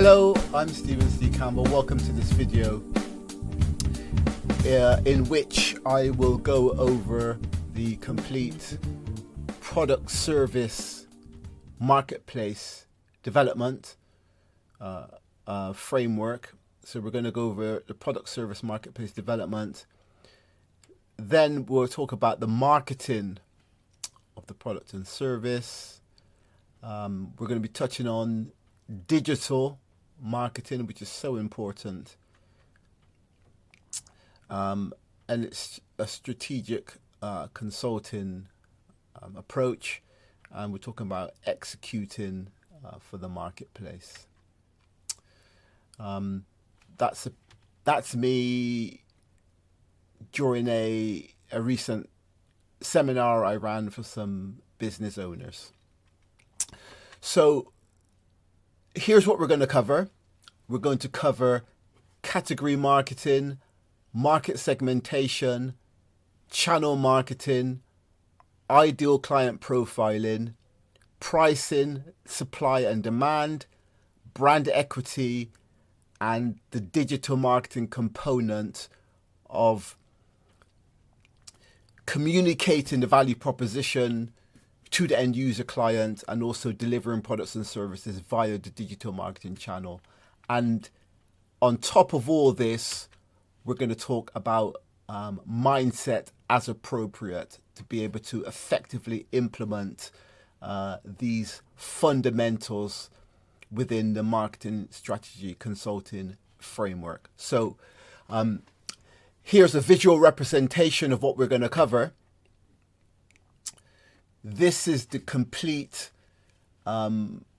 Hello, I'm Stephen C. Campbell. Welcome to this video in which I will go over the complete product service marketplace development framework. So we're going to go over the product service marketplace development. Then we'll talk about the marketing of the product and service. We're going to be touching on digital marketing, which is so important, and it's a strategic consulting approach, and we're talking about executing for the marketplace. That's me during a recent seminar I ran for some business owners. So here's what we're going to cover. We're going to cover category marketing, market segmentation, channel marketing, ideal client profiling, pricing, supply and demand, brand equity, and the digital marketing component of communicating the value proposition to the end user client, and also delivering products and services via the digital marketing channel. And on top of all this, we're going to talk about mindset as appropriate to be able to effectively implement these fundamentals within the marketing strategy consulting framework. So here's a visual representation of what we're going to cover. This is the complete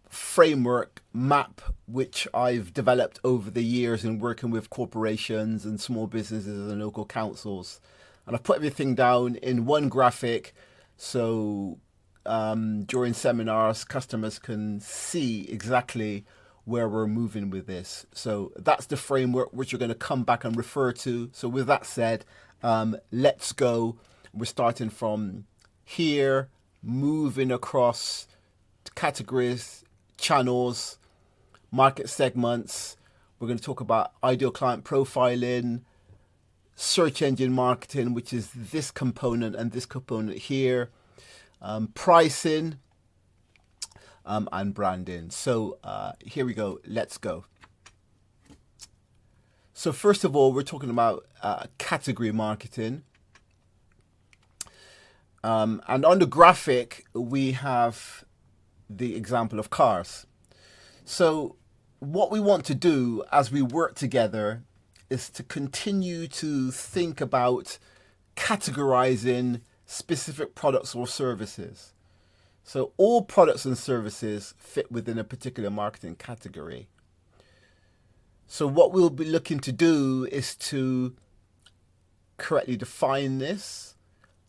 framework map which I've developed over the years in working with corporations and small businesses and local councils. And I've put everything down in one graphic so during seminars customers can see exactly where we're moving with this. So that's the framework which you're going to come back and refer to. So with that said, let's go. We're starting from here, moving across categories, channels, market segments. We're going to talk about ideal client profiling, search engine marketing, which is this component and this component here, pricing, and branding. So here we go. Let's go. So first of all, we're talking about category marketing. And on the graphic, we have the example of cars. So what we want to do as we work together is to continue to think about categorizing specific products or services. So all products and services fit within a particular marketing category. So what we'll be looking to do is to correctly define this.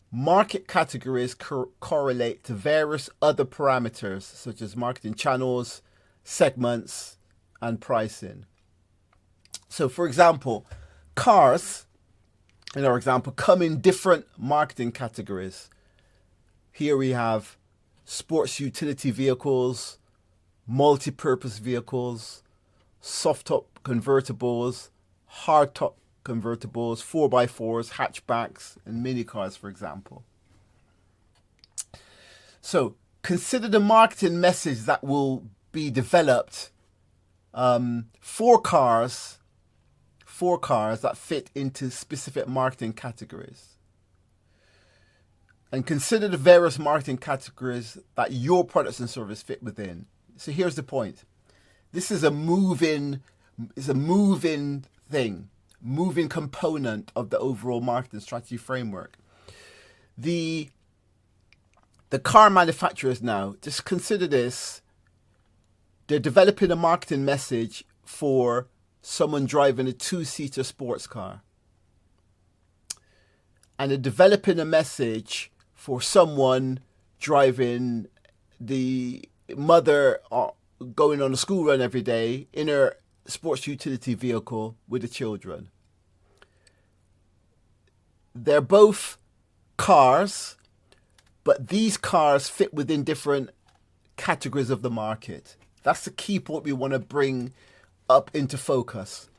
Market categories correlate to various other parameters such as marketing channels, segments, and pricing. So for example, cars, in our example, come in different marketing categories. Here we have sports utility vehicles, multi-purpose vehicles, soft-top convertibles, hard-top convertibles, 4x4s, hatchbacks, and mini cars, for example. So consider the marketing message that will be developed for cars that fit into specific marketing categories. And consider the various marketing categories that your products and service fit within. So here's the point. This is a moving thing, moving component of the overall marketing strategy framework. The car manufacturers now, just consider this, they're developing a marketing message for someone driving a two-seater sports car. And they're developing a message for someone driving the mother going on a school run every day in her sports utility vehicle with the children. They're both cars, but these cars fit within different categories of the market. That's the key point we want to bring up into focus.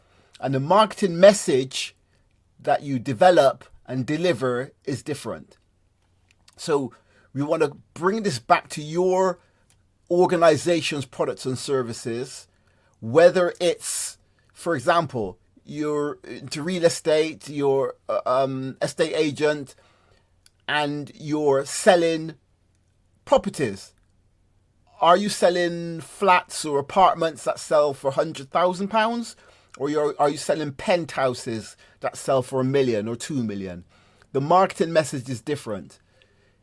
And the marketing message that you develop and deliver is different. So we want to bring this back to your organization's products and services, whether it's, for example, you're into real estate, you're estate agent, and you're selling properties. Are you selling flats or apartments that sell for £100,000, or are you selling penthouses that sell for £1 million or £2 million? The marketing message is different.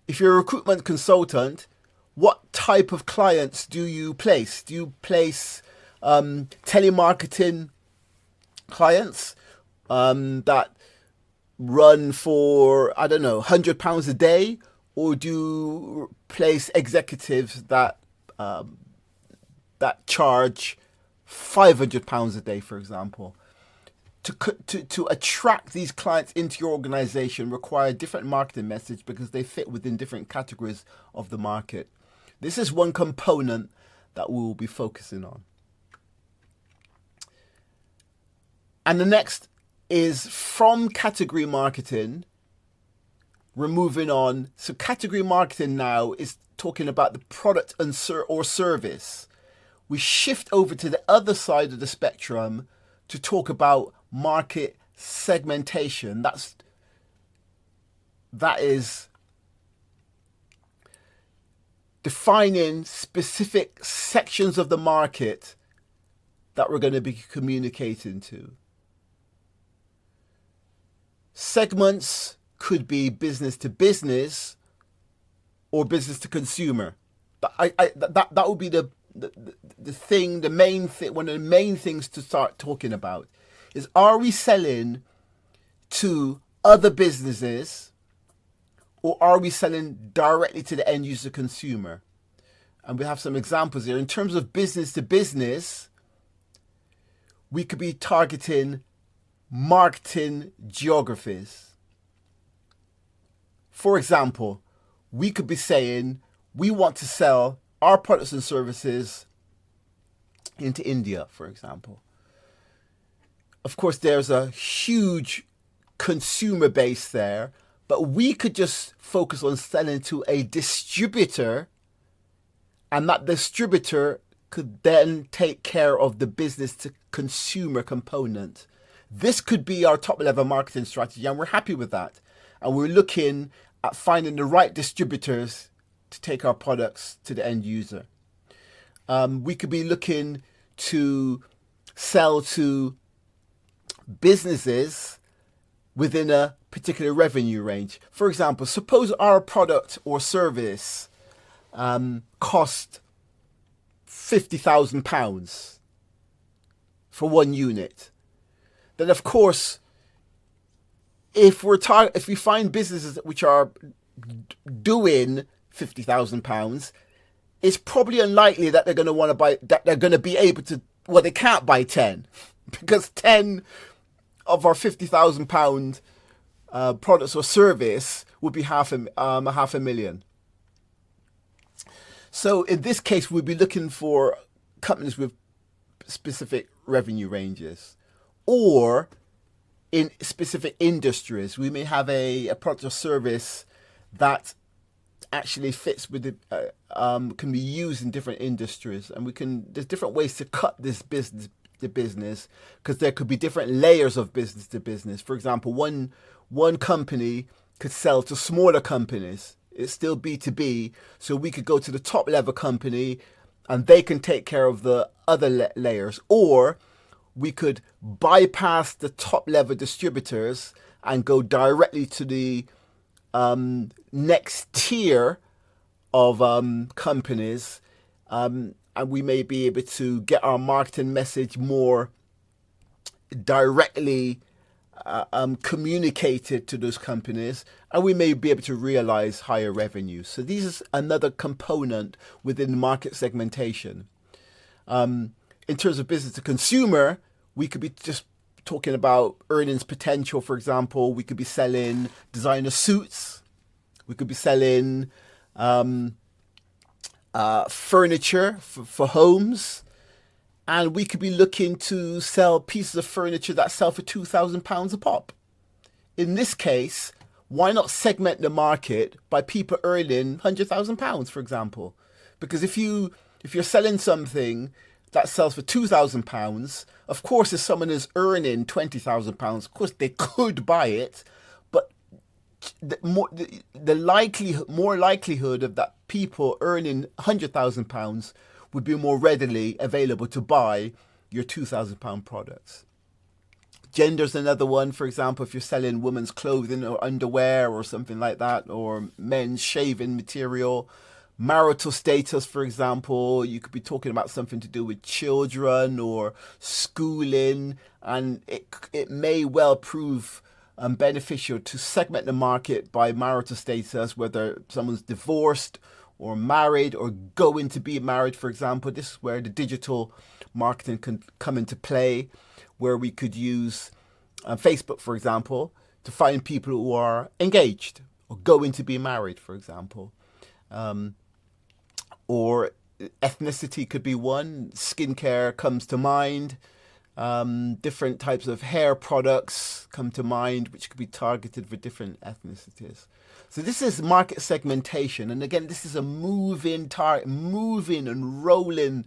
If you're a recruitment consultant, what type of clients do you place? Do you place telemarketing clients that run for, I don't know, £100 a day? Or do you place executives that charge £500 a day, for example? To attract these clients into your organization require a different marketing message because they fit within different categories of the market. This is one component that we will be focusing on. And the next is from category marketing, we're moving on. So category marketing now is talking about the product and or service. We shift over to the other side of the spectrum to talk about market segmentation. That is defining specific sections of the market that we're going to be communicating to. Segments could be business to business or business to consumer. That would be the main thing. One of the main things to start talking about is: are we selling to other businesses, or are we selling directly to the end user consumer? And we have some examples here. In terms of business to business, we could be targeting marketing geographies. For example, we could be saying we want to sell our products and services into India, for example. Of course, there's a huge consumer base there, but we could just focus on selling to a distributor, and that distributor could then take care of the business to consumer component. This could be our top level marketing strategy, and we're happy with that. And we're looking at finding the right distributors to take our products to the end user. We could be looking to sell to businesses within a particular revenue range. For example, suppose our product or service cost £50,000 for one unit. Then, of course, if we find businesses which are doing £50,000, it's probably unlikely that they're going to want to buy, that they're going to be able to. Well, they can't buy 10 because 10 of our £50,000 products or service would be half a million. So in this case, we'd be looking for companies with specific revenue ranges, or in specific industries. We may have a product or service that actually fits with the can be used in different industries, and there's different ways to cut this business to business, because there could be different layers of business to business. For example, one company could sell to smaller companies. It's still B2B, so we could go to the top level company and they can take care of the other layers, or we could bypass the top level distributors and go directly to the next tier of companies, and we may be able to get our marketing message more directly communicated to those companies, and we may be able to realize higher revenue. So this is another component within market segmentation. In terms of business to consumer, we could be just talking about earnings potential. For example, we could be selling designer suits. We could be selling furniture for homes. And we could be looking to sell pieces of furniture that sell for £2,000 a pop. In this case, why not segment the market by people earning £100,000, for example? Because if you're selling something that sells for £2,000, of course, if someone is earning £20,000, of course they could buy it, but more likelihood of that people earning £100,000 would be more readily available to buy your £2,000 products. Gender's another one. For example, if you're selling women's clothing or underwear or something like that, or men's shaving material. Marital status, for example, you could be talking about something to do with children or schooling, and it may well prove beneficial to segment the market by marital status, whether someone's divorced or married or going to be married, for example. This is where the digital marketing can come into play, where we could use Facebook, for example, to find people who are engaged or going to be married, for example. Or ethnicity could be one. Skincare comes to mind. Different types of hair products come to mind, which could be targeted for different ethnicities. So this is market segmentation, and again, this is a moving and rolling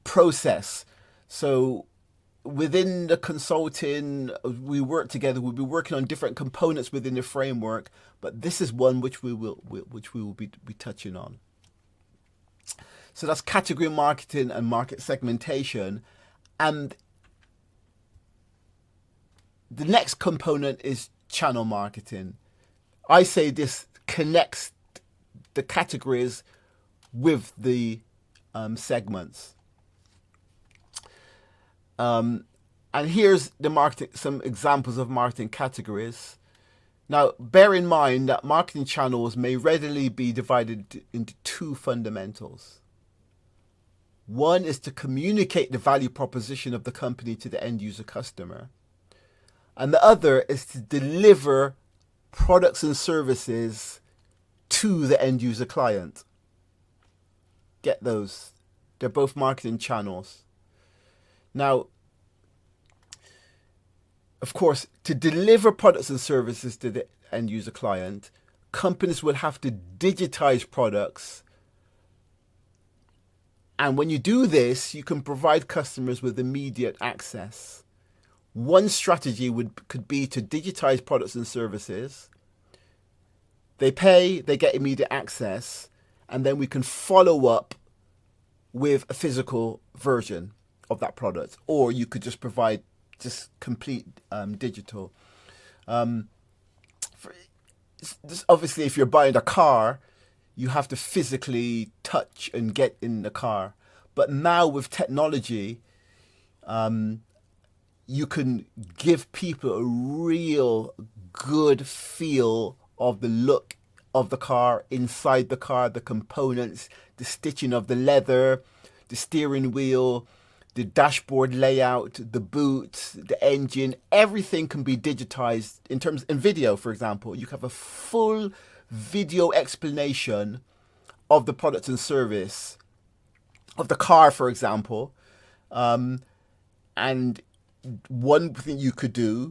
process. So within the consulting, we work together. We'll be working on different components within the framework, but this is one which we will be touching on. So that's category marketing and market segmentation, and the next component is channel marketing. I say this connects the categories with the segments. And here's some examples of marketing categories. Now, bear in mind that marketing channels may readily be divided into two fundamentals. One is to communicate the value proposition of the company to the end user customer. And the other is to deliver products and services to the end user client. Get those. They're both marketing channels. Now, of course, to deliver products and services to the end user client, companies will have to digitize products. And when you do this, you can provide customers with immediate access. One strategy could be to digitize products and services. They pay, they get immediate access, and then we can follow up with a physical version of that product. Or you could just provide just complete digital. Obviously, if you're buying a car, you have to physically touch and get in the car. But now with technology, you can give people a real good feel of the look of the car, inside the car, the components, the stitching of the leather, the steering wheel, the dashboard layout, the boot, the engine. Everything can be digitized in video, for example. You have a full video explanation of the product and service of the car, for example. And one thing you could do